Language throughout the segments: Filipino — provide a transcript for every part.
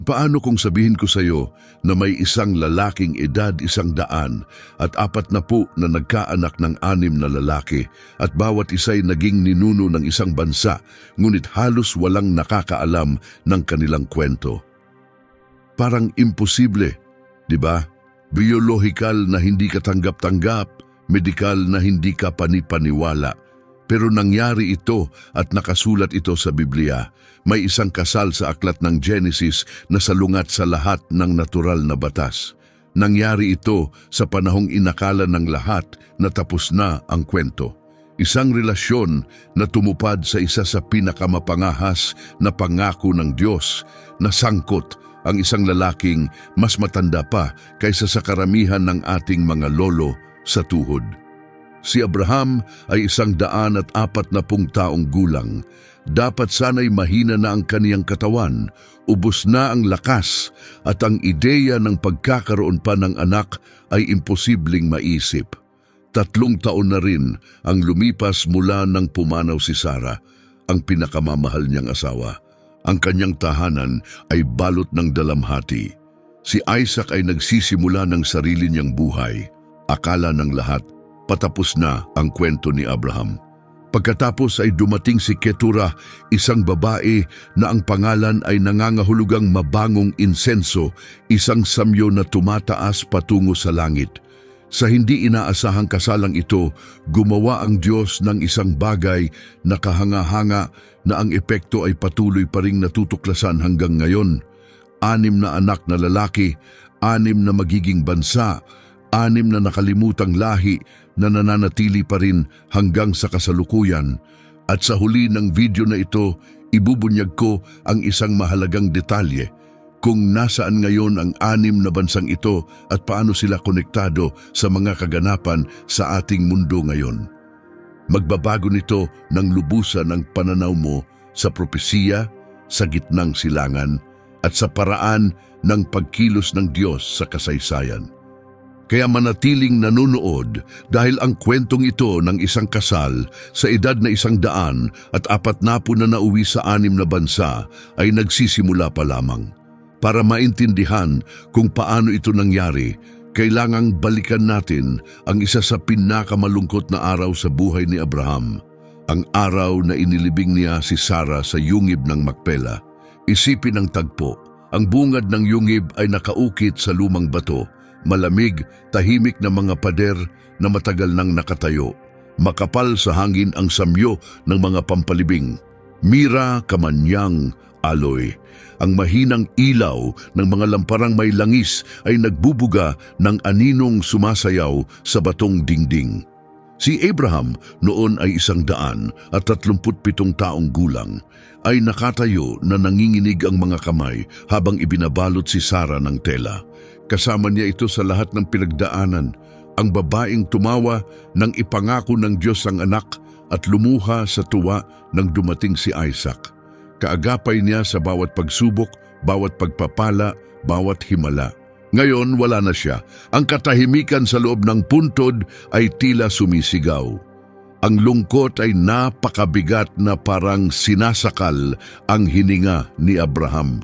Paano kung sabihin ko sa iyo na may isang lalaking edad 100 at 40 na nagkaanak ng 6 na lalaki at bawat isa'y naging ninuno ng isang bansa, ngunit halos walang nakakaalam ng kanilang kwento? Parang imposible, di ba? Biolohikal na hindi katanggap-tanggap, medikal na hindi ka panipaniwala. Pero nangyari ito at nakasulat ito sa Biblia. May isang kasal sa aklat ng Genesis na salungat sa lahat ng natural na batas. Nangyari ito sa panahong inakala ng lahat na tapos na ang kwento. Isang relasyon na tumupad sa isa sa pinakamapangahas na pangako ng Diyos, na sangkot ang isang lalaking mas matanda pa kaysa sa karamihan ng ating mga lolo sa tuhod. Si Abraham ay 140 taong gulang. Dapat sana'y mahina na ang kaniyang katawan, ubos na ang lakas, at ang ideya ng pagkakaroon pa ng anak ay imposibleng maisip. 3 taon na rin ang lumipas mula nang pumanaw si Sarah, ang pinakamamahal niyang asawa. Ang kanyang tahanan ay balot ng dalamhati. Si Isaac ay nagsisimula ng sarili niyang buhay. Akala ng lahat, patapos na ang kwento ni Abraham. Pagkatapos ay dumating si Keturah, isang babae na ang pangalan ay nangangahulugang mabangong insenso, isang samyo na tumataas patungo sa langit. Sa hindi inaasahang kasalang ito, gumawa ang Diyos ng isang bagay na kahanga-hanga na ang epekto ay patuloy pa ring natutuklasan hanggang ngayon. 6 na anak na lalaki, 6 na magiging bansa, 6 na nakalimutang lahi na nananatili pa rin hanggang sa kasalukuyan. At sa huli ng video na ito, ibubunyag ko ang isang mahalagang detalye, kung nasaan ngayon ang 6 na bansang ito at paano sila konektado sa mga kaganapan sa ating mundo ngayon. Magbabago nito ng lubusan ang pananaw mo sa propesiya, sa gitnang silangan, at sa paraan ng pagkilos ng Diyos sa kasaysayan. Kaya manatiling nanonood dahil ang kwentong ito ng isang kasal sa edad na 100 at 40 na nauwi sa 6 na bansa ay nagsisimula pa lamang. Para maintindihan kung paano ito nangyari, kailangang balikan natin ang isa sa pinakamalungkot na araw sa buhay ni Abraham, ang araw na inilibing niya si Sarah sa yungib ng Makpela. Isipin ang tagpo, ang bungad ng yungib ay nakaukit sa lumang bato, malamig, tahimik na mga pader na matagal nang nakatayo. Makapal sa hangin ang samyo ng mga pampalibing. Mira, kamanyang, aloy. Ang mahinang ilaw ng mga lamparang may langis ay nagbubuga ng aninong sumasayaw sa batong dingding. Si Abraham noon ay 137 taong gulang, ay nakatayo na nanginginig ang mga kamay habang ibinabalot si Sarah ng tela. Kasama niya ito sa lahat ng pinagdaanan, ang babaeng tumawa nang ipangako ng Diyos ang anak at lumuha sa tuwa nang dumating si Isaac. Kaagapay niya sa bawat pagsubok, bawat pagpapala, bawat himala. Ngayon wala na siya. Ang katahimikan sa loob ng puntod ay tila sumisigaw. Ang lungkot ay napakabigat na parang sinasakal ang hininga ni Abraham.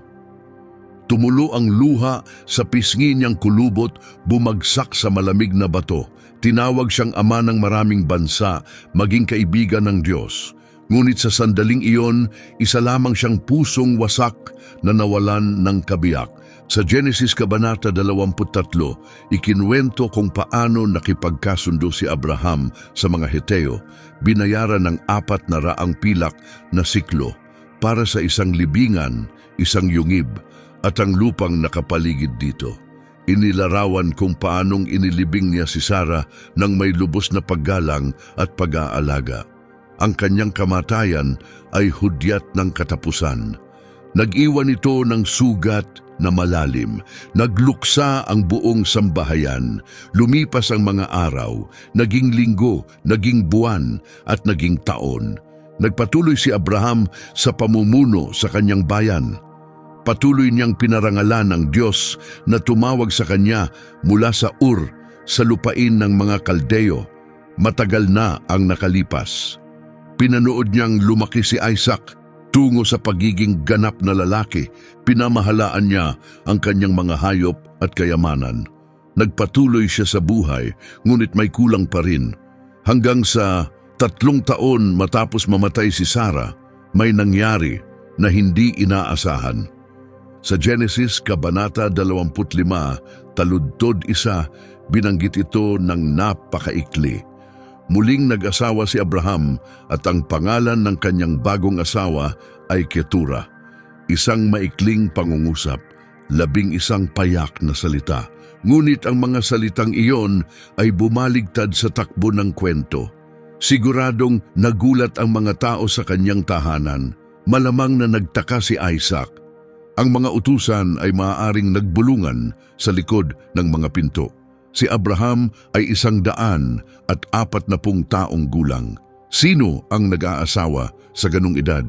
Tumulo ang luha sa pisngi niyang kulubot, bumagsak sa malamig na bato. Tinawag siyang ama ng maraming bansa, maging kaibigan ng Diyos. Ngunit sa sandaling iyon, isa lamang siyang pusong wasak na nawalan ng kabiyak. Sa Genesis Kabanata 23, ikinuwento kung paano nakipagkasundo si Abraham sa mga Heteo, binayaran ng 400 pilak na siklo para sa isang libingan, isang yungib, at ang lupang nakapaligid dito. Inilarawan kung paanong inilibing niya si Sarah ng may lubos na paggalang at pag-aalaga. Ang kanyang kamatayan ay hudyat ng katapusan. Nag-iwan ito ng sugat na malalim. Nagluksa ang buong sambahayan. Lumipas ang mga araw, naging linggo, naging buwan, at naging taon. Nagpatuloy si Abraham sa pamumuno sa kanyang bayan. Patuloy niyang pinarangalan ng Diyos na tumawag sa kanya mula sa Ur, sa lupain ng mga Kaldeo. Matagal na ang nakalipas. Pinanood niyang lumaki si Isaac, tungo sa pagiging ganap na lalaki. Pinamahalaan niya ang kanyang mga hayop at kayamanan. Nagpatuloy siya sa buhay, ngunit may kulang pa rin. Hanggang sa 3 taon matapos mamatay si Sarah, may nangyari na hindi inaasahan. Sa Genesis, Kabanata 25, Taludtod 1, binanggit ito ng napakaikli. Muling nag-asawa si Abraham at ang pangalan ng kanyang bagong asawa ay Ketura. Isang maikling pangungusap, 11 payak na salita. Ngunit ang mga salitang iyon ay bumaligtad sa takbo ng kwento. Siguradong nagulat ang mga tao sa kanyang tahanan. Malamang na nagtaka si Isaac. Ang mga utusan ay maaaring nagbulungan sa likod ng mga pinto. Si Abraham ay 140 taong gulang. Sino ang nag-aasawa sa ganung edad?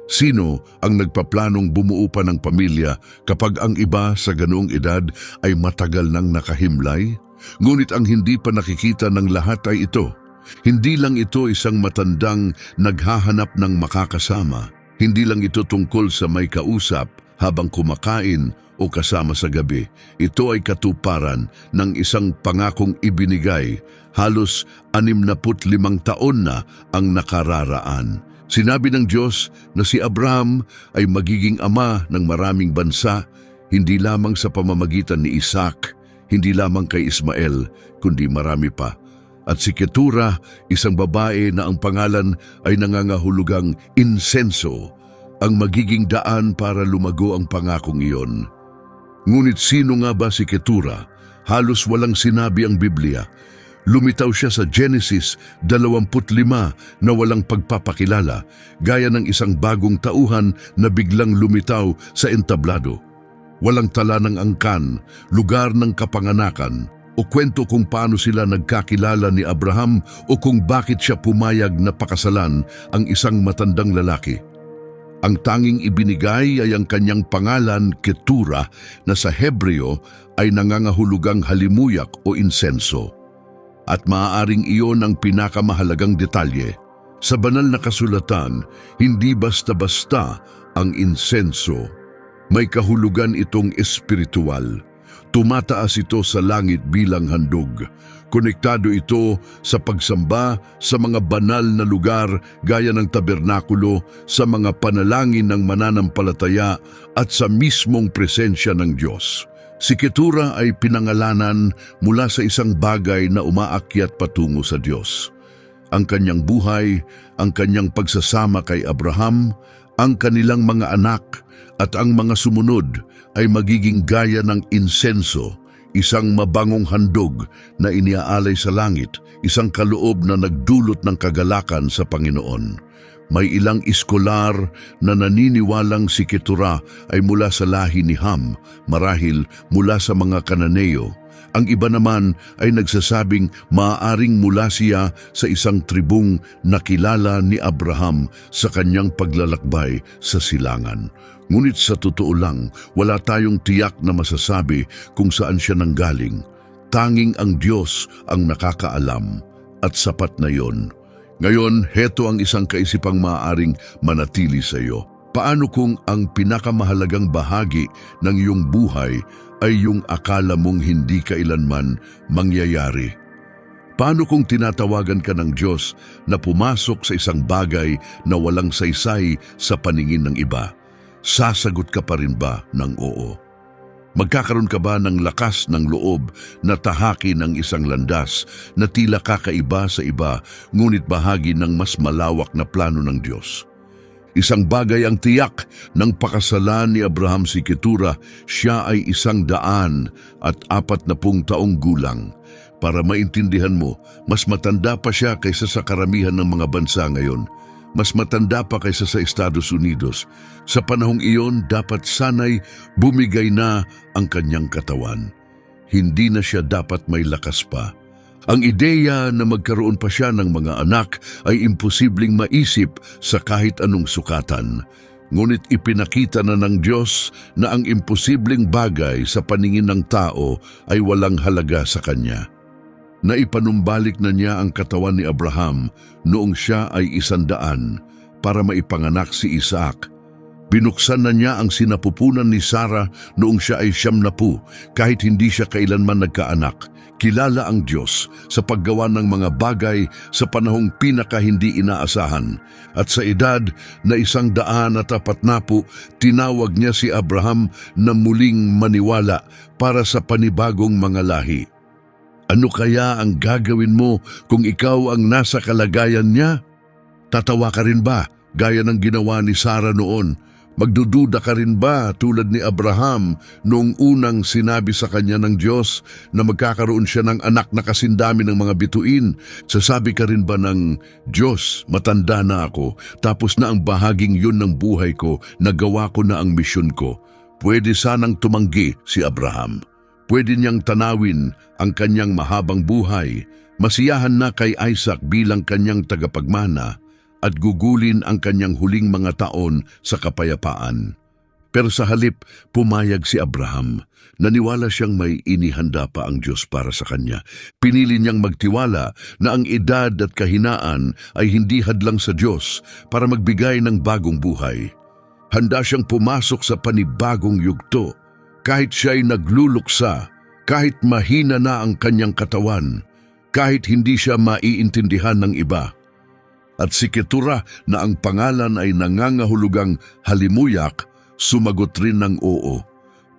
Sino ang nagpaplanong bumuo pa ng pamilya kapag ang iba sa ganoong edad ay matagal nang nakahimlay? Ngunit ang hindi pa nakikita ng lahat ay ito. Hindi lang ito isang matandang naghahanap ng makakasama. Hindi lang ito tungkol sa may kausap habang kumakain o kasama sa gabi. Ito ay katuparan ng isang pangakong ibinigay. Halos 65 taon na ang nakararaan. Sinabi ng Diyos na si Abraham ay magiging ama ng maraming bansa, hindi lamang sa pamamagitan ni Isaac, hindi lamang kay Ismael, kundi marami pa. At si Ketura, isang babae na ang pangalan ay nangangahulugang insenso, ang magiging daan para lumago ang pangakong iyon. Ngunit sino nga ba si Ketura? Halos walang sinabi ang Biblia. Lumitaw siya sa Genesis 25 na walang pagpapakilala, gaya ng isang bagong tauhan na biglang lumitaw sa entablado. Walang tala ng angkan, lugar ng kapanganakan, o kwento kung paano sila nagkakilala ni Abraham o kung bakit siya pumayag na pakasalan ang isang matandang lalaki. Ang tanging ibinigay ay ang kanyang pangalan, Ketura, na sa Hebreo ay nangangahulugang halimuyak o insenso. At maaaring iyon ang pinakamahalagang detalye. Sa banal na kasulatan, hindi basta-basta ang insenso. May kahulugan itong espiritual. Tumataas ito sa langit bilang handog. Konektado ito sa pagsamba sa mga banal na lugar gaya ng tabernakulo, sa mga panalangin ng mananampalataya at sa mismong presensya ng Diyos. Si Ketura ay pinangalanan mula sa isang bagay na umaakyat patungo sa Diyos. Ang kanyang buhay, ang kanyang pagsasama kay Abraham, ang kanilang mga anak at ang mga sumunod ay magiging gaya ng insenso, isang mabangong handog na iniaalay sa langit, isang kaloob na nagdulot ng kagalakan sa Panginoon. May ilang iskolar na naniniwalang si Ketura ay mula sa lahi ni Ham, marahil mula sa mga Kananeo. Ang iba naman ay nagsasabing maaaring mula siya sa isang tribung nakilala ni Abraham sa kanyang paglalakbay sa silangan. Ngunit sa totoo lang, wala tayong tiyak na masasabi kung saan siya nanggaling. Tanging ang Diyos ang nakakaalam at sapat na yon. Ngayon, heto ang isang kaisipang maaaring manatili sa iyo. Paano kung ang pinakamahalagang bahagi ng iyong buhay ay yung akala mong hindi kailanman mangyayari? Paano kung tinatawagan ka ng Diyos na pumasok sa isang bagay na walang saysay sa paningin ng iba? Sasagot ka pa rin ba ng oo? Magkakaroon ka ba ng lakas ng loob na tahakin ang isang landas na tila kakaiba sa iba, ngunit bahagi ng mas malawak na plano ng Diyos? Isang bagay ang tiyak ng pakasalan ni Abraham si Ketura, siya ay 140 taong gulang. Para maintindihan mo, mas matanda pa siya kaysa sa karamihan ng mga bansa ngayon. Mas matanda pa kaysa sa Estados Unidos. Sa panahong iyon, dapat sanay bumigay na ang kanyang katawan. Hindi na siya dapat may lakas pa. Ang ideya na magkaroon pa siya ng mga anak ay imposibleng maisip sa kahit anong sukatan. Ngunit ipinakita na ng Diyos na ang imposibleng bagay sa paningin ng tao ay walang halaga sa kanya. Naipanumbalik na niya ang katawan ni Abraham noong siya ay 100 para maipanganak si Isaac, Binuksan na niya ang sinapupunan ni Sarah noong siya ay 70, kahit hindi siya kailanman nagkaanak. Kilala ang Diyos sa paggawa ng mga bagay sa panahong pinaka hindi inaasahan. At sa edad na 140, tinawag niya si Abraham na muling maniwala para sa panibagong mga lahi. Ano kaya ang gagawin mo kung ikaw ang nasa kalagayan niya? Tatawa ka rin ba gaya ng ginawa ni Sarah noon? Magdududa ka rin ba tulad ni Abraham noong unang sinabi sa kanya ng Diyos na magkakaroon siya ng anak na kasindami ng mga bituin? Sasabi ka rin ba ng, Diyos, matanda na ako, tapos na ang bahaging yun ng buhay ko, nagawa ko na ang misyon ko? Pwede sanang tumanggi si Abraham. Pwede niyang tanawin ang kanyang mahabang buhay, masiyahan na kay Isaac bilang kanyang tagapagmana, at gugulin ang kanyang huling mga taon sa kapayapaan. Pero sa halip, pumayag si Abraham. Naniwala siyang may inihanda pa ang Diyos para sa kanya. Pinili niyang magtiwala na ang edad at kahinaan ay hindi hadlang sa Diyos para magbigay ng bagong buhay. Handa siyang pumasok sa panibagong yugto. Kahit siya'y nagluluksa, kahit mahina na ang kanyang katawan, kahit hindi siya maiintindihan ng iba. At si Ketura na ang pangalan ay nangangahulugang halimuyak, sumagot rin ng oo.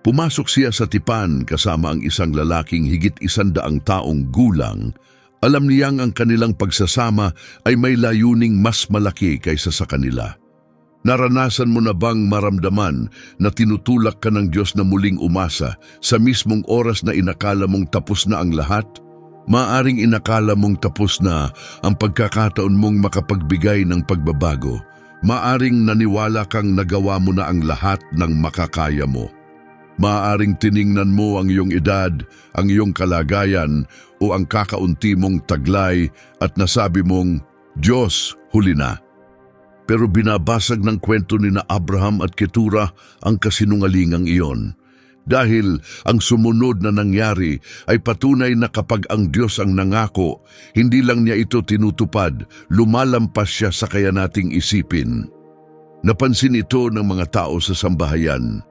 Pumasok siya sa tipan kasama ang isang lalaking higit 100 taong gulang. Alam niyang ang kanilang pagsasama ay may layuning mas malaki kaysa sa kanila. Naranasan mo na bang maramdaman na tinutulak ka ng Diyos na muling umasa sa mismong oras na inakala mong tapos na ang lahat? Maaring inakala mong tapos na ang pagkakataon mong makapagbigay ng pagbabago. Maaring naniwala kang nagawa mo na ang lahat ng makakaya mo. Maaring tiningnan mo ang iyong edad, ang iyong kalagayan o ang kakaunti mong taglay at nasabi mong, Diyos, huli na. Pero binabasag ng kwento ni na Abraham at Ketura ang kasinungalingang iyon. Dahil ang sumunod na nangyari ay patunay na kapag ang Diyos ang nangako, hindi lang niya ito tinutupad, lumalampas siya sa kaya nating isipin. Napansin ito ng mga tao sa sambahayan.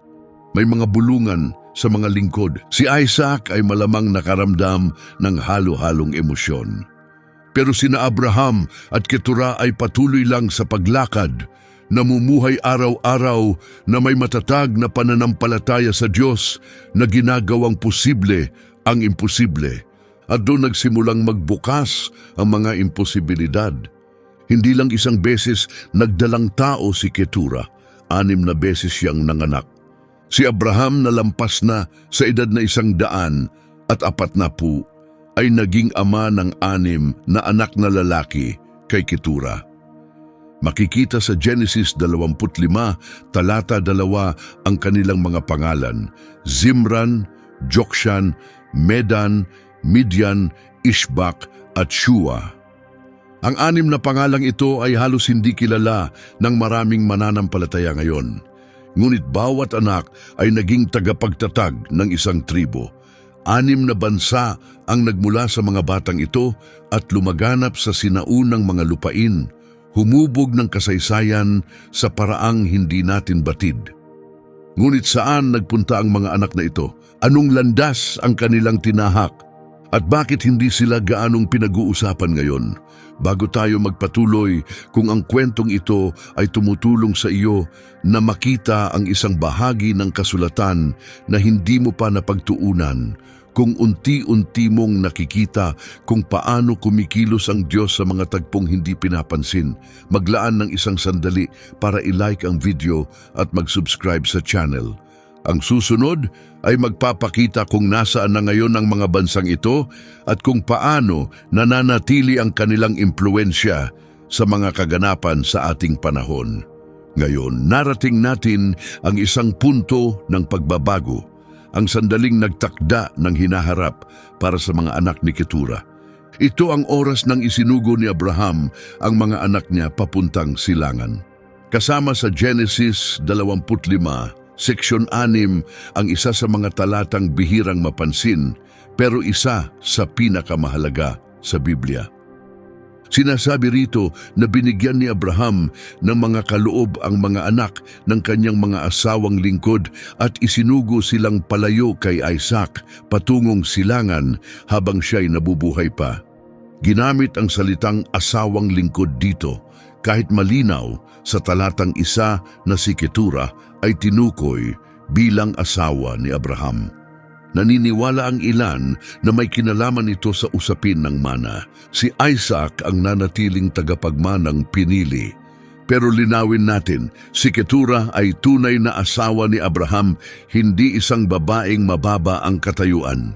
May mga bulungan sa mga lingkod. Si Isaac ay malamang nakaramdam ng halo-halong emosyon. Pero sina Abraham at Ketura ay patuloy lang sa paglakad, namumuhay araw-araw na may matatag na pananampalataya sa Diyos na ginagawang posible ang imposible. At doon nagsimulang magbukas ang mga imposibilidad. Hindi lang isang beses nagdalang tao si Ketura, 6 na beses siyang nanganak. Si Abraham na lampas na sa edad na 100 at 40 ay naging ama ng 6 na anak na lalaki kay Ketura. Makikita sa Genesis 25, talata 2 ang kanilang mga pangalan: Zimran, Jokshan, Medan, Midian, Ishbak at Shua. Ang 6 na pangalang ito ay halos hindi kilala ng maraming mananampalataya ngayon. Ngunit bawat anak ay naging tagapagtatag ng isang tribo. 6 na bansa ang nagmula sa mga batang ito at lumaganap sa sinaunang mga lupain, humubog ng kasaysayan sa paraang hindi natin batid. Ngunit saan nagpunta ang mga anak na ito? Anong landas ang kanilang tinahak? At bakit hindi sila gaanong pinag-uusapan ngayon? Bago tayo magpatuloy, kung ang kwentong ito ay tumutulong sa iyo na makita ang isang bahagi ng kasulatan na hindi mo pa napagtuunan, kung unti-unti mong nakikita kung paano kumikilos ang Diyos sa mga tagpong hindi pinapansin, maglaan ng isang sandali para i-like ang video at mag-subscribe sa channel. Ang susunod ay magpapakita kung nasaan na ngayon ang mga bansang ito at kung paano nananatili ang kanilang impluensya sa mga kaganapan sa ating panahon. Ngayon, narating natin ang isang punto ng pagbabago, ang sandaling nagtakda ng hinaharap para sa mga anak ni Ketura. Ito ang oras ng isinugo ni Abraham ang mga anak niya papuntang silangan. Kasama sa Genesis 25, Seksyon 6 ang isa sa mga talatang bihirang mapansin pero isa sa pinakamahalaga sa Biblia. Sinasabi rito na binigyan ni Abraham ng mga kaloob ang mga anak ng kanyang mga asawang lingkod at isinugo silang palayo kay Isaac patungong silangan habang siya'y nabubuhay pa. Ginamit ang salitang asawang lingkod dito kahit malinaw sa talatang 1 na si Ketura ay tinukoy bilang asawa ni Abraham. Naniniwala ang ilan na may kinalaman ito sa usapin ng mana. Si Isaac ang nanatiling tagapagmanang pinili. Pero linawin natin, si Ketura ay tunay na asawa ni Abraham, hindi isang babaeng mababa ang katayuan.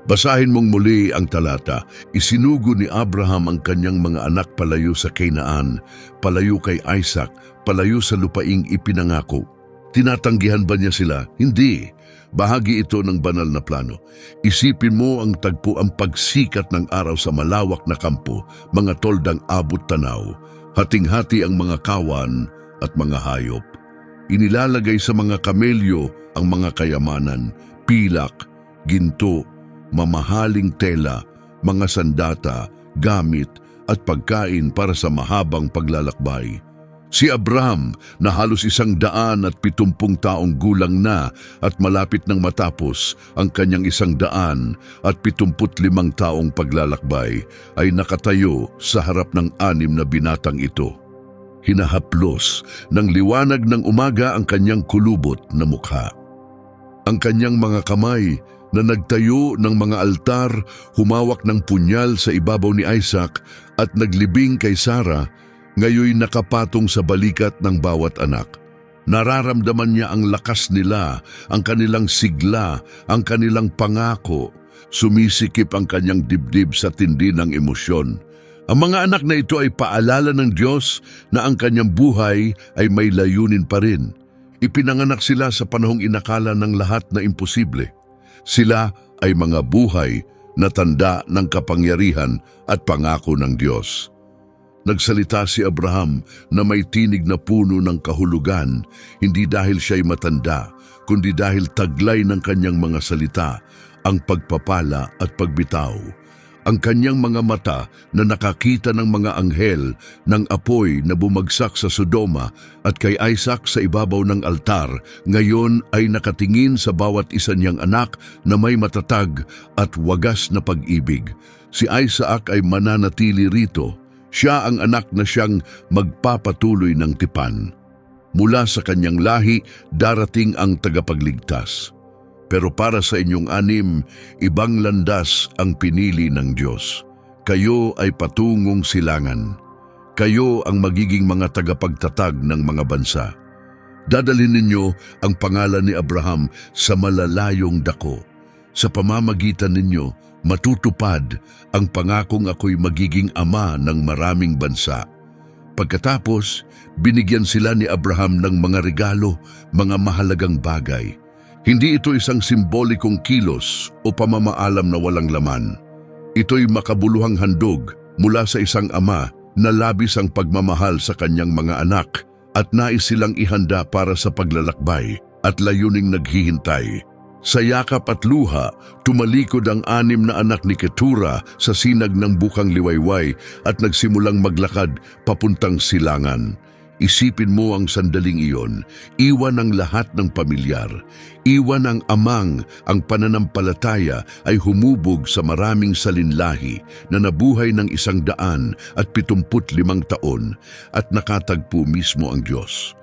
Basahin mong muli ang talata. Isinugo ni Abraham ang kanyang mga anak palayo sa Canaan, palayo kay Isaac, palayo sa lupaing ipinangako. Tinatanggihan ba niya sila? Hindi. Bahagi ito ng banal na plano. Isipin mo ang tagpo ang pagsikat ng araw sa malawak na kampo, mga toldang abot tanaw, hating-hati ang mga kawan at mga hayop. Inilalagay sa mga kamelyo ang mga kayamanan, pilak, ginto, mamahaling tela, mga sandata, gamit at pagkain para sa mahabang paglalakbay. Si Abraham na halos 170 taong gulang na at malapit nang matapos ang kanyang 175 taong paglalakbay ay nakatayo sa harap ng 6 na binatang ito. Hinahaplos ng liwanag ng umaga ang kanyang kulubot na mukha. Ang kanyang mga kamay na nagtayo ng mga altar, humawak ng punyal sa ibabaw ni Isaac at naglibing kay Sarah, ngayoy nakapatong sa balikat ng bawat anak. Nararamdaman niya ang lakas nila, ang kanilang sigla, ang kanilang pangako. Sumisikip ang kanyang dibdib sa tindi ng emosyon. Ang mga anak na ito ay paalala ng Diyos na ang kanyang buhay ay may layunin pa rin. Ipinanganak sila sa panahong inakala ng lahat na imposible. Sila ay mga buhay na tanda ng kapangyarihan at pangako ng Diyos. Nagsalita si Abraham na may tinig na puno ng kahulugan, hindi dahil siya'y matanda, kundi dahil taglay ng kanyang mga salita, ang pagpapala at pagbitaw. Ang kanyang mga mata na nakakita ng mga anghel ng apoy na bumagsak sa Sodoma at kay Isaac sa ibabaw ng altar, ngayon ay nakatingin sa bawat isa niyang anak na may matatag at wagas na pag-ibig. Si Isaac ay mananatili rito. Siya ang anak na siyang magpapatuloy ng tipan. Mula sa kanyang lahi, darating ang tagapagligtas. Pero para sa inyong 6, ibang landas ang pinili ng Diyos. Kayo ay patungong silangan. Kayo ang magiging mga tagapagtatag ng mga bansa. Dadalhin ninyo ang pangalan ni Abraham sa malalayong dako. Sa pamamagitan ninyo, matutupad ang pangakong ako'y magiging ama ng maraming bansa. Pagkatapos, binigyan sila ni Abraham ng mga regalo, mga mahalagang bagay. Hindi ito isang simbolikong kilos o pamamaalam na walang laman. Ito'y makabuluhang handog mula sa isang ama na labis ang pagmamahal sa kanyang mga anak at nais silang ihanda para sa paglalakbay at layuning naghihintay. Sa yakap at luha, tumalikod ang 6 na anak ni Ketura sa sinag ng bukang liwayway at nagsimulang maglakad papuntang silangan. Isipin mo ang sandaling iyon, iwan ang lahat ng pamilyar, iwan ang amang ang pananampalataya ay humubog sa maraming salinlahi na nabuhay ng 175 taon at nakatagpo mismo ang Diyos.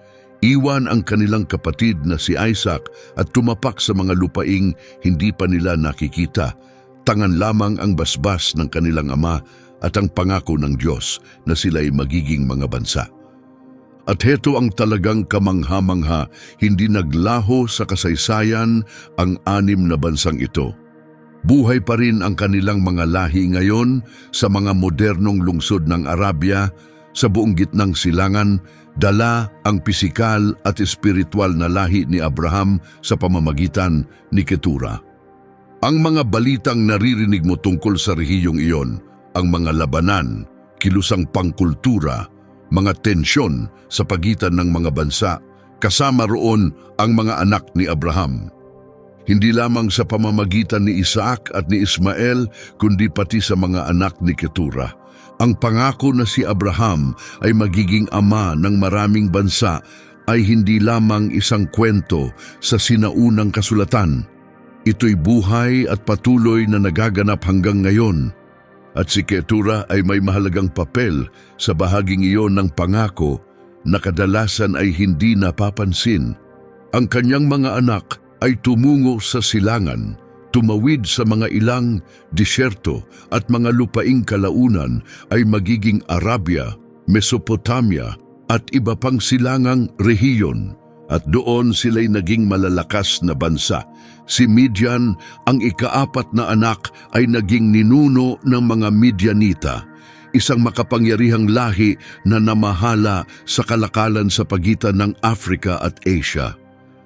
Iwan ang kanilang kapatid na si Isaac at tumapak sa mga lupaing hindi pa nila nakikita. Tangan lamang ang basbas ng kanilang ama at ang pangako ng Diyos na sila'y magiging mga bansa. At heto ang talagang kamangha-mangha, hindi naglaho sa kasaysayan ang 6 na bansang ito. Buhay pa rin ang kanilang mga lahi ngayon sa mga modernong lungsod ng Arabia, sa buong gitnang silangan, dala ang pisikal at espiritual na lahi ni Abraham sa pamamagitan ni Ketura. Ang mga balitang naririnig mo tungkol sa rehiyong iyon, ang mga labanan, kilusang pangkultura, mga tensyon sa pagitan ng mga bansa, kasama roon ang mga anak ni Abraham. Hindi lamang sa pamamagitan ni Isaac at ni Ismael, kundi pati sa mga anak ni Ketura. Ang pangako na si Abraham ay magiging ama ng maraming bansa ay hindi lamang isang kwento sa sinaunang kasulatan. Ito'y buhay at patuloy na nagaganap hanggang ngayon. At si Ketura ay may mahalagang papel sa bahaging iyon ng pangako na kadalasan ay hindi napapansin. Ang kanyang mga anak ay tumungo sa silangan, tumawid sa mga ilang disyerto at mga lupaing kalaunan ay magiging Arabia, Mesopotamia at iba pang silangang rehiyon. At doon sila'y naging malalakas na bansa. Si Midian, ang ika-4 na anak, ay naging ninuno ng mga Midianita, isang makapangyarihang lahi na namahala sa kalakalan sa pagitan ng Africa at Asia.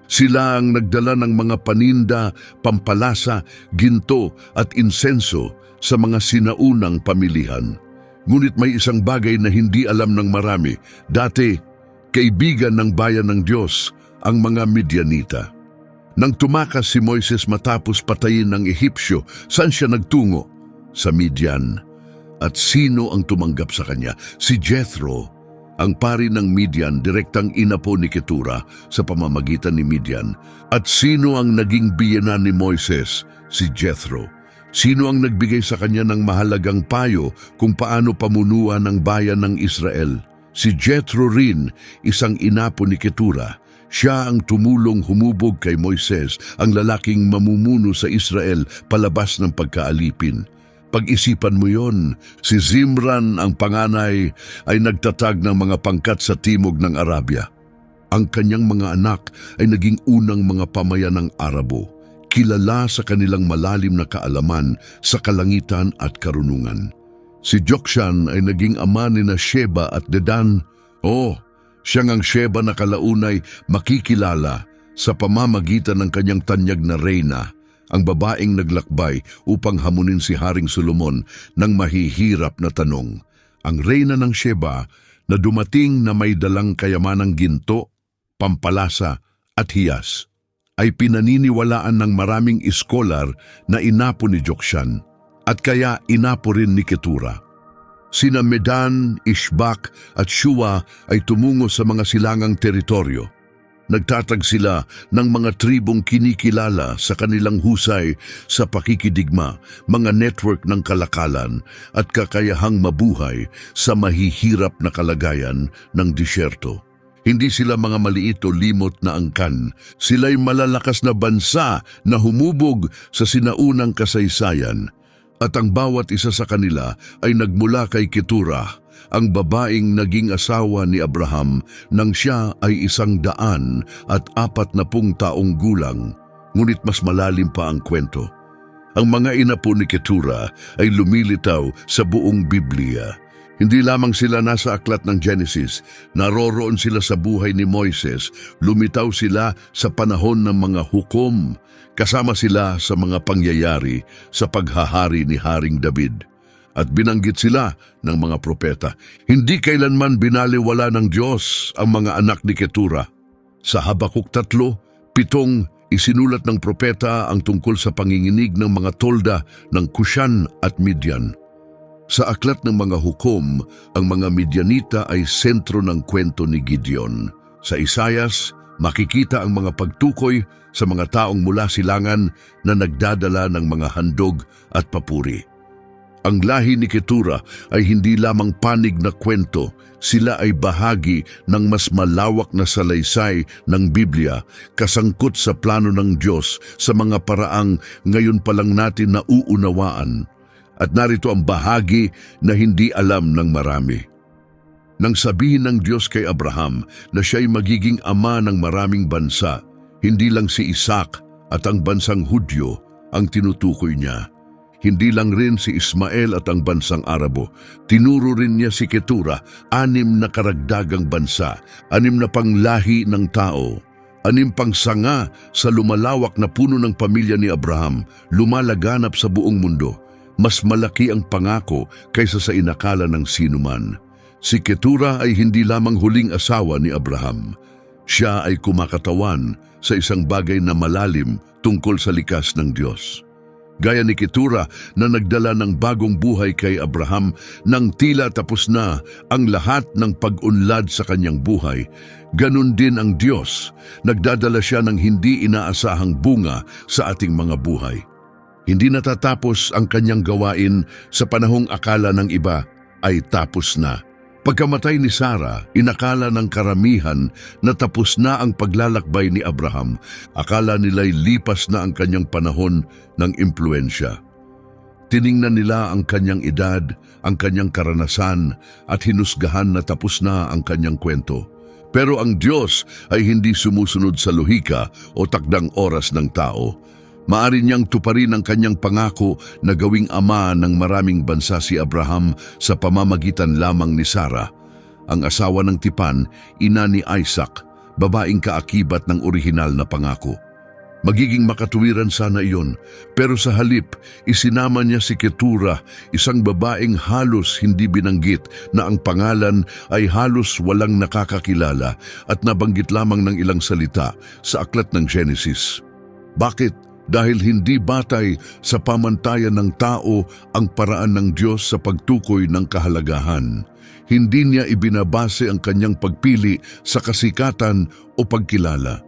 Sila ang nagdala ng mga paninda, pampalasa, ginto at insenso sa mga sinaunang pamilihan. Ngunit may isang bagay na hindi alam ng marami. Dati, kaibigan ng bayan ng Diyos ang mga Midianita. Nang tumakas si Moises matapos patayin ng Ehipsyo, saan siya nagtungo? Sa Midian. At sino ang tumanggap sa kanya? Si Jethro, ang pari ng Midian, direktang inapo ni Ketura sa pamamagitan ni Midian. At sino ang naging biyenan ni Moises? Si Jethro. Sino ang nagbigay sa kanya ng mahalagang payo kung paano pamunuan ang bayan ng Israel? Si Jethro rin, isang inapo ni Ketura. Siya ang tumulong humubog kay Moises, ang lalaking mamumuno sa Israel palabas ng pagkaalipin. Pag-isipan mo yon, si Zimran ang panganay ay nagtatag ng mga pangkat sa timog ng Arabia. Ang kanyang mga anak ay naging unang mga pamayan ng Arabo, kilala sa kanilang malalim na kaalaman sa kalangitan at karunungan. Si Jokshan ay naging ama ni na Sheba at Dedan. Siyang ang Sheba na kalaunay makikilala sa pamamagitan ng kanyang tanyag na reyna, ang babaeng naglakbay upang hamunin si Haring Solomon ng mahihirap na tanong. Ang reyna ng Sheba na dumating na may dalang kayamanang ginto, pampalasa at hiyas, ay pinaniniwalaan ng maraming iskolar na inapo ni Jokshan at kaya inapo rin ni Ketura. Sina Medan, Ishbak at Shua ay tumungo sa mga silangang teritoryo. Nagtatag sila ng mga tribong kinikilala sa kanilang husay sa pakikidigma, mga network ng kalakalan at kakayahang mabuhay sa mahihirap na kalagayan ng disyerto. Hindi sila mga maliit o limot na angkan. Sila'y malalakas na bansa na humubog sa sinaunang kasaysayan. At ang bawat isa sa kanila ay nagmula kay Ketura, ang babaeng naging asawa ni Abraham nang siya ay 140 taong gulang. Ngunit mas malalim pa ang kwento. Ang mga inapo ni Ketura ay lumilitaw sa buong Biblia. Hindi lamang sila nasa aklat ng Genesis, naroroon sila sa buhay ni Moises, lumitaw sila sa panahon ng mga hukom, kasama sila sa mga pangyayari sa paghahari ni Haring David. At binanggit sila ng mga propeta. Hindi kailanman binaliwala ng Diyos ang mga anak ni Ketura. Sa Habakuk 3:7, isinulat ng propeta ang tungkol sa panginginig ng mga tolda ng Kushan at Midian. Sa aklat ng mga hukom, ang mga Midianita ay sentro ng kwento ni Gideon. Sa Isayas, makikita ang mga pagtukoy sa mga taong mula silangan na nagdadala ng mga handog at papuri. Ang lahi ni Ketura ay hindi lamang panig na kwento, sila ay bahagi ng mas malawak na salaysay ng Biblia, kasangkot sa plano ng Diyos sa mga paraang ngayon pa lang natin nauunawaan. At narito ang bahagi na hindi alam ng marami. Nang sabihin ng Diyos kay Abraham na siya'y magiging ama ng maraming bansa, hindi lang si Isaac at ang bansang Hudyo ang tinutukoy niya. Hindi lang rin si Ismael at ang bansang Arabo. Tinuro rin niya si Ketura, 6 na karagdagang bansa, 6 na panglahi ng tao, 6 pang sanga sa lumalawak na puno ng pamilya ni Abraham, lumalaganap sa buong mundo. Mas malaki ang pangako kaysa sa inakala ng sinuman. Si Ketura ay hindi lamang huling asawa ni Abraham. Siya ay kumakatawan sa isang bagay na malalim tungkol sa likas ng Diyos. Gaya ni Ketura na nagdala ng bagong buhay kay Abraham nang tila tapos na ang lahat ng pag-unlad sa kanyang buhay, ganun din ang Diyos, nagdadala siya ng hindi inaasahang bunga sa ating mga buhay. Hindi natatapos ang kanyang gawain sa panahong akala ng iba ay tapos na. Pagkamatay ni Sarah, inakala ng karamihan na tapos na ang paglalakbay ni Abraham. Akala nila'y lipas na ang kanyang panahon ng impluensya. Tiningnan nila ang kanyang edad, ang kanyang karanasan at hinusgahan na tapos na ang kanyang kwento. Pero ang Diyos ay hindi sumusunod sa lohika o takdang oras ng tao. Maari niyang tuparin ang kanyang pangako na gawing ama ng maraming bansa si Abraham sa pamamagitan lamang ni Sarah, ang asawa ng tipan, ina ni Isaac, babaeng kaakibat ng orihinal na pangako. Magiging makatuwiran sana iyon, pero sa halip, isinama niya si Ketura, isang babaeng halos hindi binanggit na ang pangalan ay halos walang nakakakilala at nabanggit lamang ng ilang salita sa aklat ng Genesis. Bakit? Dahil hindi batay sa pamantayan ng tao ang paraan ng Diyos sa pagtukoy ng kahalagahan. Hindi niya ibinabase ang kanyang pagpili sa kasikatan o pagkilala.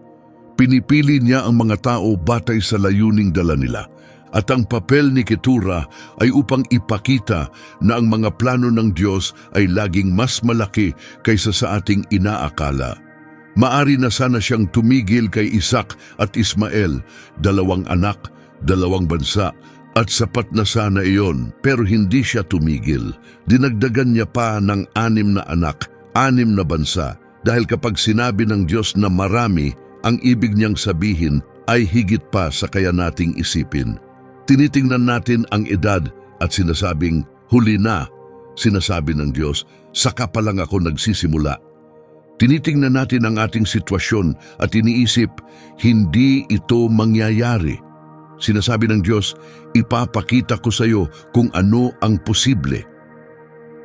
Pinipili niya ang mga tao batay sa layuning dala nila. At ang papel ni Ketura ay upang ipakita na ang mga plano ng Diyos ay laging mas malaki kaysa sa ating inaakala. Maari na sana siyang tumigil kay Isaac at Ismael, 2 anak, 2 bansa, at sapat na sana iyon, pero hindi siya tumigil. Dinagdagan niya pa ng 6 na anak, 6 na bansa, dahil kapag sinabi ng Diyos na marami, ang ibig niyang sabihin ay higit pa sa kaya nating isipin. Tinitingnan natin ang edad at sinasabing, huli na, sinasabi ng Diyos, saka pa lang ako nagsisimula. Tinitingnan natin ang ating sitwasyon at iniisip, hindi ito mangyayari. Sinasabi ng Diyos, ipapakita ko sa iyo kung ano ang posible.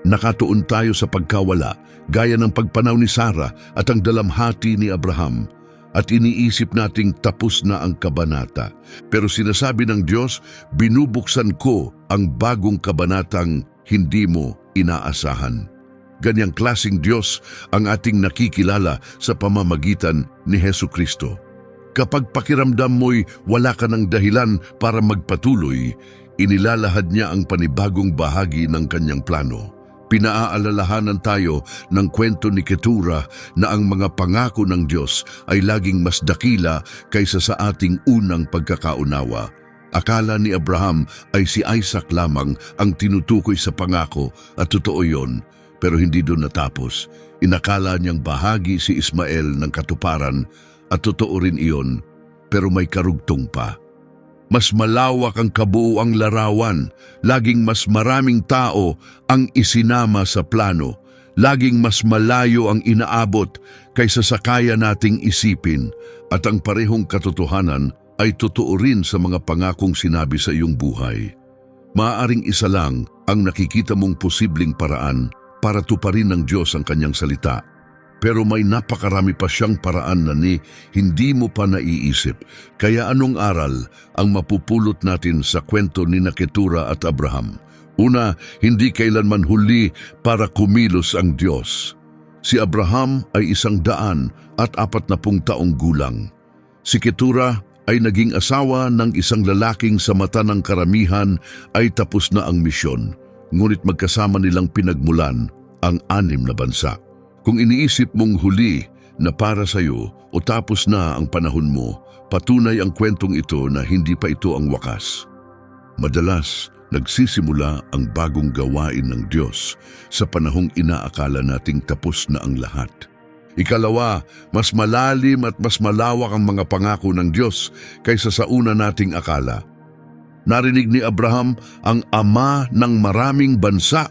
Nakatuon tayo sa pagkawala, gaya ng pagpanaw ni Sarah at ang dalamhati ni Abraham, at iniisip nating tapos na ang kabanata. Pero sinasabi ng Diyos, binubuksan ko ang bagong kabanatang hindi mo inaasahan. Ganyang klasing Diyos ang ating nakikilala sa pamamagitan ni Hesu Kristo. Kapag pakiramdam mo'y wala ka ng dahilan para magpatuloy, inilalahad niya ang panibagong bahagi ng kanyang plano. Pinaaalalahanan tayo ng kwento ni Ketura na ang mga pangako ng Diyos ay laging mas dakila kaysa sa ating unang pagkakaunawa. Akala ni Abraham ay si Isaac lamang ang tinutukoy sa pangako at totoo yon. Pero hindi doon natapos. Inakala niyang bahagi si Ismael ng katuparan at totoo rin iyon, pero may karugtong pa. Mas malawak ang kabuuang larawan, laging mas maraming tao ang isinama sa plano, laging mas malayo ang inaabot kaysa sa kaya nating isipin, at ang parehong katotohanan ay totoo rin sa mga pangakong sinabi sa iyong buhay. Maaaring isa lang ang nakikita mong posibleng paraan para tuparin ng Diyos ang kanyang salita. Pero may napakarami pa siyang paraan na hindi mo pa naiisip. Kaya anong aral ang mapupulot natin sa kwento ni Ketura at Abraham? Una, hindi kailanman huli para kumilos ang Diyos. Si Abraham ay 140 taong gulang. Si Ketura ay naging asawa ng isang lalaking sa mata ng karamihan ay tapos na ang misyon. Ngunit magkasama nilang pinagmulan ang 6 na bansa. Kung iniisip mong huli na para sa iyo o tapos na ang panahon mo, patunay ang kwentong ito na hindi pa ito ang wakas. Madalas, nagsisimula ang bagong gawain ng Diyos sa panahong inaakala nating tapos na ang lahat. Ikalawa, mas malalim at mas malawak ang mga pangako ng Diyos kaysa sa una nating akala. Narinig ni Abraham ang ama ng maraming bansa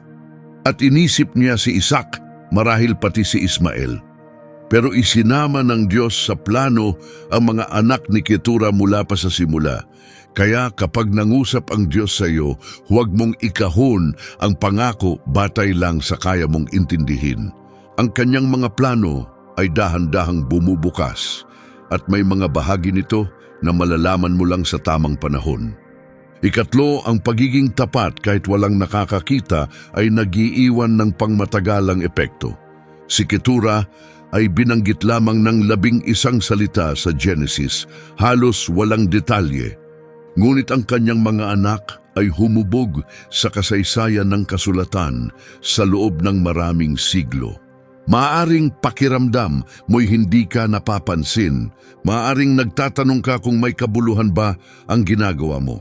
at inisip niya si Isaac, marahil pati si Ismael. Pero isinama ng Diyos sa plano ang mga anak ni Ketura mula pa sa simula. Kaya kapag nangusap ang Diyos sa iyo, huwag mong ikahon ang pangako batay lang sa kaya mong intindihin. Ang kanyang mga plano ay dahan-dahang bumubukas at may mga bahagi nito na malalaman mo lang sa tamang panahon. Ikatlo, ang pagiging tapat kahit walang nakakakita ay nag-iiwan ng pangmatagalang epekto. Si Keturah ay binanggit lamang ng 11 salita sa Genesis, halos walang detalye. Ngunit ang kanyang mga anak ay humubog sa kasaysayan ng kasulatan sa loob ng maraming siglo. Maaring pakiramdam mo'y hindi ka napapansin, maaring nagtatanong ka kung may kabuluhan ba ang ginagawa mo.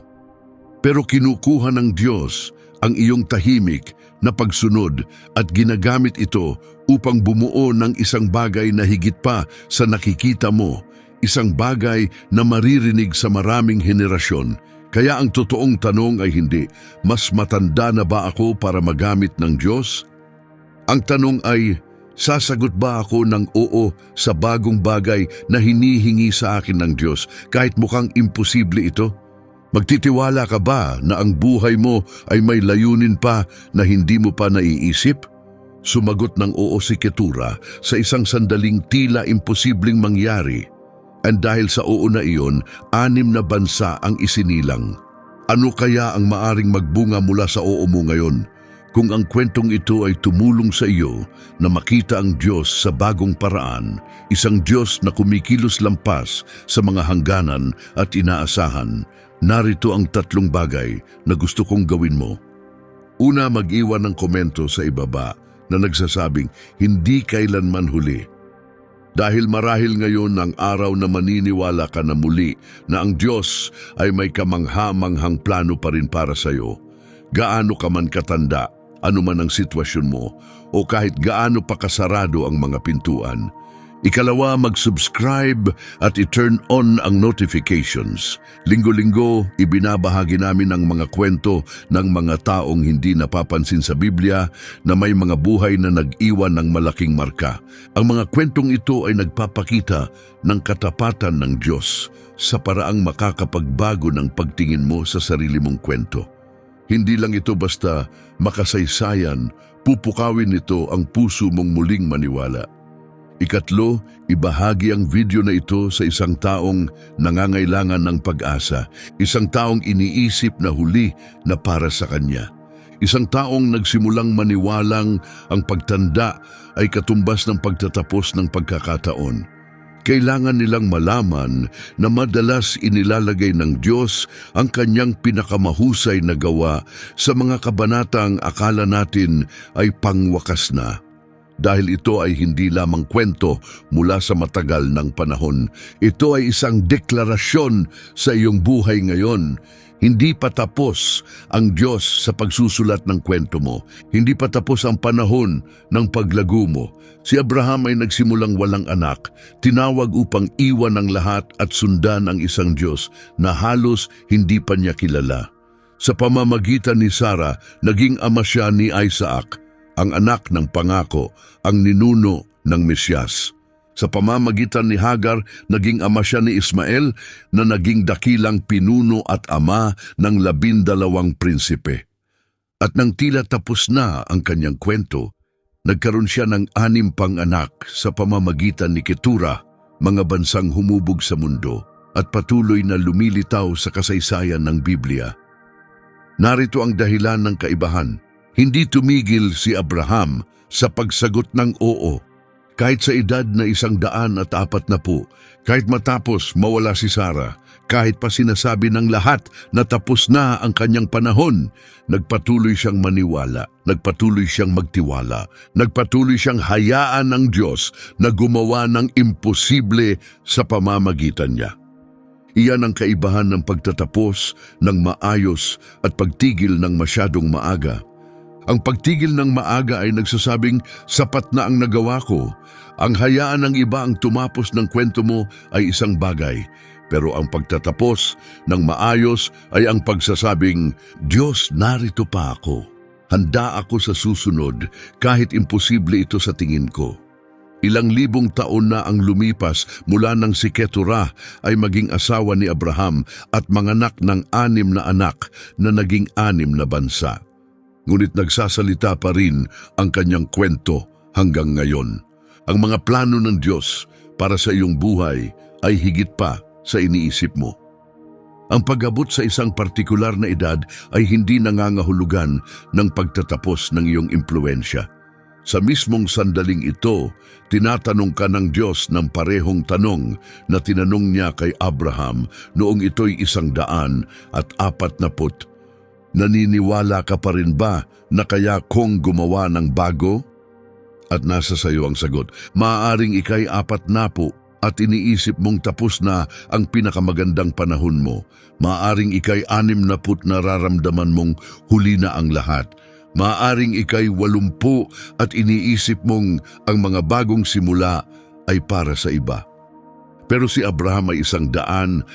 Pero kinukuha ng Diyos ang iyong tahimik na pagsunod at ginagamit ito upang bumuo ng isang bagay na higit pa sa nakikita mo, isang bagay na maririnig sa maraming henerasyon. Kaya ang totoong tanong ay hindi, mas matanda na ba ako para magamit ng Diyos? Ang tanong ay, sasagot ba ako ng oo sa bagong bagay na hinihingi sa akin ng Diyos kahit mukhang imposible ito? Magtitiwala ka ba na ang buhay mo ay may layunin pa na hindi mo pa naiisip? Sumagot ng oo si Keturah sa isang sandaling tila imposibleng mangyari. And dahil sa oo na iyon, 6 na bansa ang isinilang. Ano kaya ang maaring magbunga mula sa oo mo ngayon? Kung ang kwentong ito ay tumulong sa iyo na makita ang Diyos sa bagong paraan, isang Diyos na kumikilos lampas sa mga hangganan at inaasahan, narito ang 3 bagay na gusto kong gawin mo. Una, mag-iwan ng komento sa ibaba na nagsasabing, hindi kailanman huli. Dahil marahil ngayon ang araw na maniniwala ka na muli na ang Diyos ay may kamangha-manghang plano pa rin para sa iyo. Gaano ka man katanda, ano man ang sitwasyon mo, o kahit gaano pa kasarado ang mga pintuan. Ikalawa, mag-subscribe at i-turn on ang notifications. Linggo-linggo, ibinabahagi namin ang mga kwento ng mga taong hindi napapansin sa Biblia na may mga buhay na nag-iwan ng malaking marka. Ang mga kwentong ito ay nagpapakita ng katapatan ng Diyos sa paraang makakapagbago ng pagtingin mo sa sarili mong kwento. Hindi lang ito basta makasaysayan, pupukawin nito ang puso mong muling maniwala. Ikatlo, ibahagi ang video na ito sa isang taong nangangailangan ng pag-asa, isang taong iniisip na huli na para sa kanya. Isang taong nagsimulang maniwalang ang pagtanda ay katumbas ng pagtatapos ng pagkakataon. Kailangan nilang malaman na madalas inilalagay ng Diyos ang kanyang pinakamahusay na gawa sa mga kabanatang akala natin ay pangwakas na. Dahil ito ay hindi lamang kwento mula sa matagal ng panahon. Ito ay isang deklarasyon sa iyong buhay ngayon. Hindi pa tapos ang Diyos sa pagsusulat ng kwento mo. Hindi pa tapos ang panahon ng paglago mo. Si Abraham ay nagsimulang walang anak, tinawag upang iwan ang lahat at sundan ang isang Diyos na halos hindi pa niya kilala. Sa pamamagitan ni Sarah, naging ama siya ni Isaac, ang anak ng pangako, ang ninuno ng Mesyas. Sa pamamagitan ni Hagar, naging ama siya ni Ismael na naging dakilang pinuno at ama ng 12 prinsipe. At nang tila tapos na ang kanyang kwento, nagkaroon siya ng 6 pang anak sa pamamagitan ni Keturah, mga bansang humubog sa mundo at patuloy na lumilitaw sa kasaysayan ng Biblia. Narito ang dahilan ng kaibahan. Hindi tumigil si Abraham sa pagsagot ng oo. Kahit sa edad na 140, kahit matapos mawala si Sarah, kahit pa sinasabi ng lahat na tapos na ang kanyang panahon, nagpatuloy siyang maniwala, nagpatuloy siyang magtiwala, nagpatuloy siyang hayaan ng Diyos na gumawa ng imposible sa pamamagitan niya. Iyan ang kaibahan ng pagtatapos ng maayos at pagtigil ng masyadong maaga. Ang pagtigil ng maaga ay nagsasabing, sapat na ang nagawa ko. Ang hayaan ng iba ang tumapos ng kwento mo ay isang bagay. Pero ang pagtatapos ng maayos ay ang pagsasabing, Diyos, narito pa ako. Handa ako sa susunod kahit imposible ito sa tingin ko. Ilang libong taon na ang lumipas mula nang si Keturah ay maging asawa ni Abraham at manganak ng 6 na anak na naging 6 na bansa. Ngunit nagsasalita pa rin ang kanyang kwento hanggang ngayon. Ang mga plano ng Diyos para sa iyong buhay ay higit pa sa iniisip mo. Ang pag-abot sa isang partikular na edad ay hindi nangangahulugan ng pagtatapos ng iyong impluensya. Sa mismong sandaling ito, tinatanong ka ng Diyos ng parehong tanong na tinanong niya kay Abraham noong ito'y 140. Naniniwala ka pa rin ba na kaya kong gumawa ng bago? At nasa sayo ang sagot, maaaring ikay 40 at iniisip mong tapos na ang pinakamagandang panahon mo. Maaaring ikay 60 na nararamdaman mong huli na ang lahat. Maaaring ikay 80 at iniisip mong ang mga bagong simula ay para sa iba. Pero si Abraham ay 140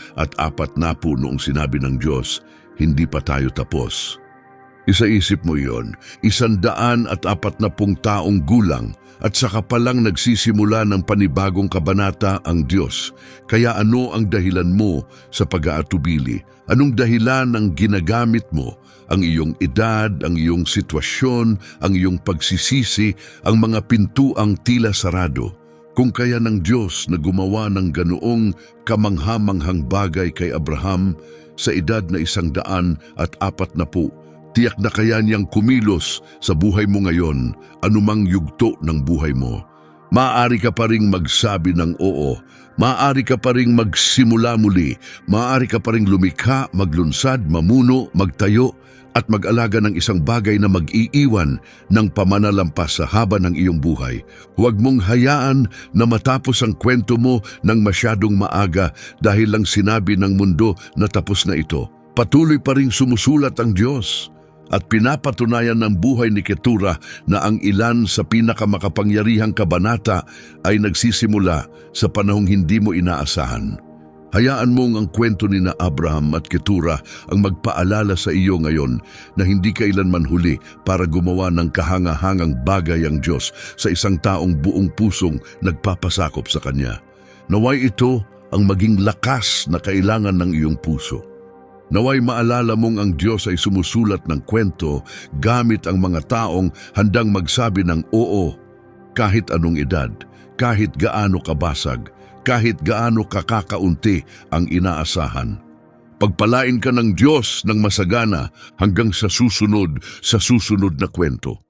noong sinabi ng Diyos, hindi pa tayo tapos. Isaisip mo yon, 140 taong gulang at saka palang nagsisimula ng panibagong kabanata ang Diyos. Kaya ano ang dahilan mo sa pag-aatubili? Anong dahilan ang ginagamit mo? Ang iyong edad, ang iyong sitwasyon, ang iyong pagsisisi, ang mga pintuang tila sarado. Kung kaya ng Diyos na gumawa ng ganoong kamanghamanghang bagay kay Abraham sa edad na 140, tiyak na kaya niyang kumilos sa buhay mo ngayon, anumang yugto ng buhay mo. Maaari ka pa ring magsabi ng oo, maaari ka pa ring magsimula muli, maaari ka pa ring lumikha, maglunsad, mamuno, magtayo, at mag-alaga ng isang bagay na mag-iiwan ng pamanalampas sa haba ng iyong buhay. Huwag mong hayaan na matapos ang kwento mo ng masyadong maaga dahil lang sinabi ng mundo na tapos na ito. Patuloy pa ring sumusulat ang Diyos at pinapatunayan ng buhay ni Ketura na ang ilan sa pinakamakapangyarihang kabanata ay nagsisimula sa panahong hindi mo inaasahan. Hayaan mong ang kwento ni na Abraham at Ketura ang magpaalala sa iyo ngayon na hindi kailanman huli para gumawa ng kahangahangang bagay ang Diyos sa isang taong buong pusong nagpapasakop sa Kanya. Naway ito ang maging lakas na kailangan ng iyong puso. Naway maalala mong ang Diyos ay sumusulat ng kwento gamit ang mga taong handang magsabi ng oo, kahit anong edad, kahit gaano kabasag, kahit gaano kakakaunti ang inaasahan. Pagpalain ka ng Diyos ng masagana hanggang sa susunod na kwento.